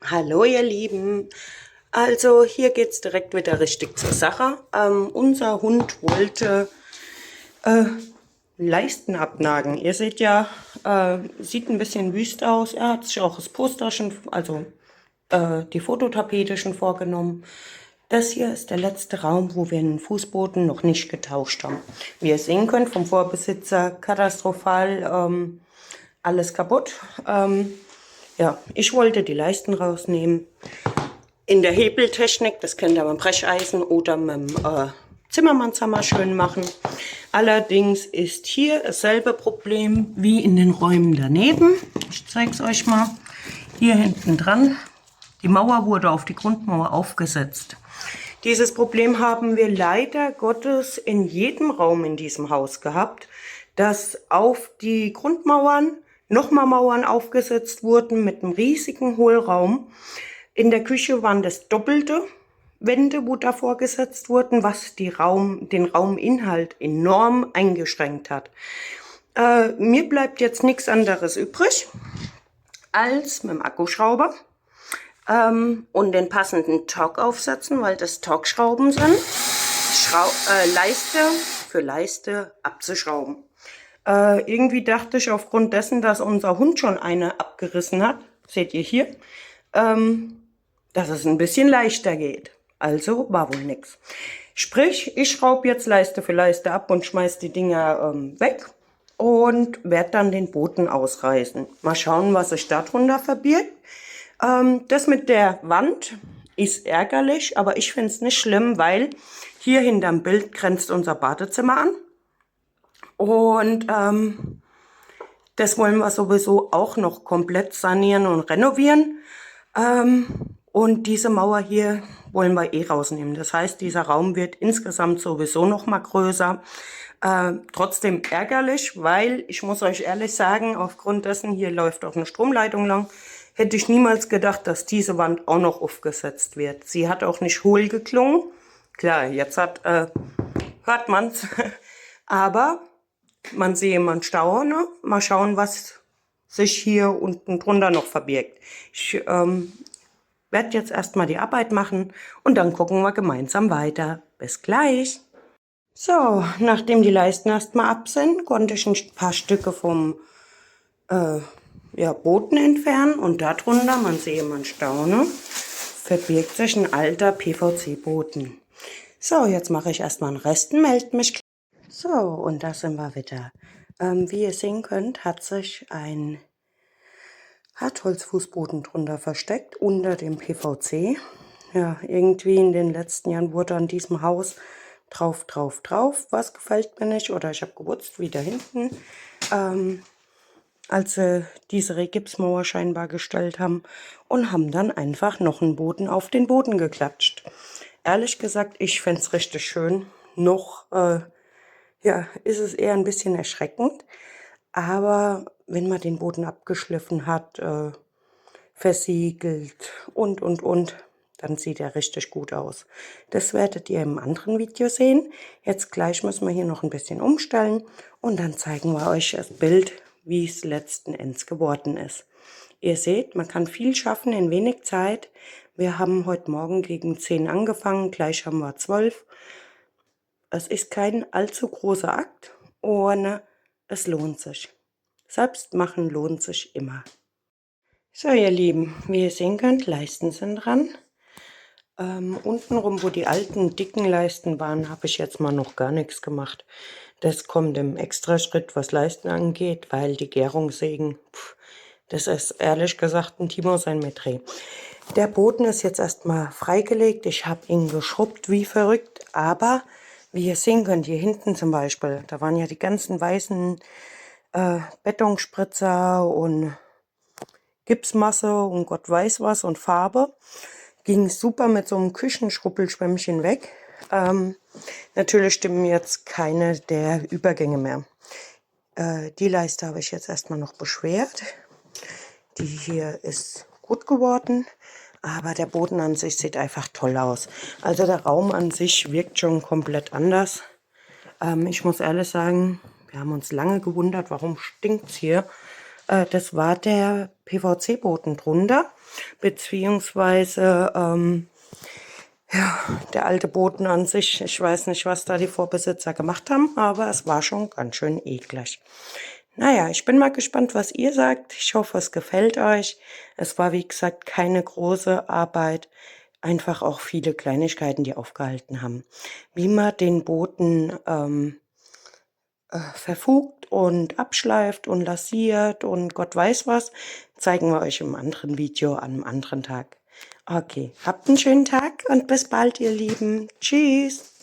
Hallo ihr Lieben, also hier geht's direkt wieder richtig zur Sache. Unser Hund wollte Leisten abnagen. Ihr seht ja, sieht ein bisschen wüst aus. Er hat sich auch das Poster schon, also die Fototapete schon vorgenommen. Das hier ist der letzte Raum, wo wir den Fußboden noch nicht getauscht haben. Wie ihr sehen könnt, vom Vorbesitzer katastrophal, alles kaputt. Ja, ich wollte die Leisten rausnehmen. In der Hebeltechnik, das könnt ihr mit dem Brecheisen oder mit dem Zimmermannshammer schön machen. Allerdings ist hier dasselbe Problem wie in den Räumen daneben. Ich zeige es euch mal. Hier hinten dran. Die Mauer wurde auf die Grundmauer aufgesetzt. Dieses Problem haben wir leider Gottes in jedem Raum in diesem Haus gehabt, dass auf die Grundmauern nochmal Mauern aufgesetzt wurden mit einem riesigen Hohlraum. In der Küche waren das doppelte Wände, wo davor gesetzt wurden, was den Rauminhalt enorm eingeschränkt hat. Mir bleibt jetzt nichts anderes übrig, als mit dem Akkuschrauber und den passenden Torx aufsetzen, weil das Torx-Schrauben sind, Leiste für Leiste abzuschrauben. Irgendwie dachte ich aufgrund dessen, dass unser Hund schon eine abgerissen hat, seht ihr hier, dass es ein bisschen leichter geht. Also war wohl nix. Sprich, ich schraube jetzt Leiste für Leiste ab und schmeiß die Dinger weg und werde dann den Boden ausreißen. Mal schauen, was sich darunter verbirgt. Das mit der Wand ist ärgerlich, aber ich finde es nicht schlimm, weil hier hinterm Bild grenzt unser Badezimmer an. Und das wollen wir sowieso auch noch komplett sanieren und renovieren. Und diese Mauer hier wollen wir eh rausnehmen. Das heißt, dieser Raum wird insgesamt sowieso noch mal größer. Trotzdem ärgerlich, weil ich muss euch ehrlich sagen, aufgrund dessen, hier läuft auch eine Stromleitung lang, hätte ich niemals gedacht, dass diese Wand auch noch aufgesetzt wird. Sie hat auch nicht hohl geklungen. Klar, jetzt hört man's. Aber man sehe man Stau, ne? Mal schauen, was sich hier unten drunter noch verbirgt. Ich werde jetzt erstmal die Arbeit machen und dann gucken wir gemeinsam weiter. Bis gleich. So, nachdem die Leisten erstmal ab sind, konnte ich ein paar Stücke vom Boden entfernen und darunter, man sehe man staune, verbirgt sich ein alter PVC-Boden. So, jetzt mache ich erstmal den Rest und melde mich. So, und da sind wir wieder. Wie ihr sehen könnt, hat sich ein Hartholzfußboden drunter versteckt, unter dem PVC. Ja, irgendwie in den letzten Jahren wurde an diesem Haus drauf. Was gefällt mir nicht, oder ich habe gewutzt, wie da hinten, als sie diese Regipsmauer scheinbar gestellt haben und haben dann einfach noch einen Boden auf den Boden geklatscht. Ehrlich gesagt, ich fände es richtig schön. Noch ist es eher ein bisschen erschreckend. Aber wenn man den Boden abgeschliffen hat, versiegelt und, dann sieht er richtig gut aus. Das werdet ihr im anderen Video sehen. Jetzt gleich müssen wir hier noch ein bisschen umstellen und dann zeigen wir euch das Bild, wie es letzten Endes geworden ist. Ihr seht, man kann viel schaffen in wenig Zeit. Wir haben heute Morgen gegen 10 angefangen, gleich haben wir 12. Es ist kein allzu großer Akt und es lohnt sich. Selbst machen lohnt sich immer. So, ihr Lieben, wie ihr sehen könnt, Leisten sind dran. Untenrum, wo die alten dicken Leisten waren, habe ich jetzt mal noch gar nichts gemacht. Das kommt im Extraschritt, was Leisten angeht, weil die Gärungssägen, das ist ehrlich gesagt ein Timo sein Metier. Der Boden ist jetzt erstmal freigelegt. Ich habe ihn geschrubbt wie verrückt, aber wie ihr sehen könnt, hier hinten zum Beispiel, da waren ja die ganzen weißen Betonspritzer und Gipsmasse und Gott weiß was und Farbe. Ging super mit so einem Küchenschruppelschwämmchen weg. Natürlich stimmen jetzt keine der Übergänge mehr. Die Leiste habe ich jetzt erstmal noch beschwert. Die hier ist gut geworden, aber der Boden an sich sieht einfach toll aus. Also der Raum an sich wirkt schon komplett anders. Ich muss ehrlich sagen, wir haben uns lange gewundert, warum stinkt es hier. Das war der PVC-Boden drunter, beziehungsweise ja, der alte Boden an sich. Ich weiß nicht, was da die Vorbesitzer gemacht haben, aber es war schon ganz schön eklig. Naja, ich bin mal gespannt, was ihr sagt. Ich hoffe, es gefällt euch. Es war, wie gesagt, keine große Arbeit. Einfach auch viele Kleinigkeiten, die aufgehalten haben. Wie man den Boden verfugt und abschleift und lasiert und Gott weiß was, zeigen wir euch im anderen Video an einem anderen Tag. Okay, habt einen schönen Tag und bis bald, ihr Lieben. Tschüss.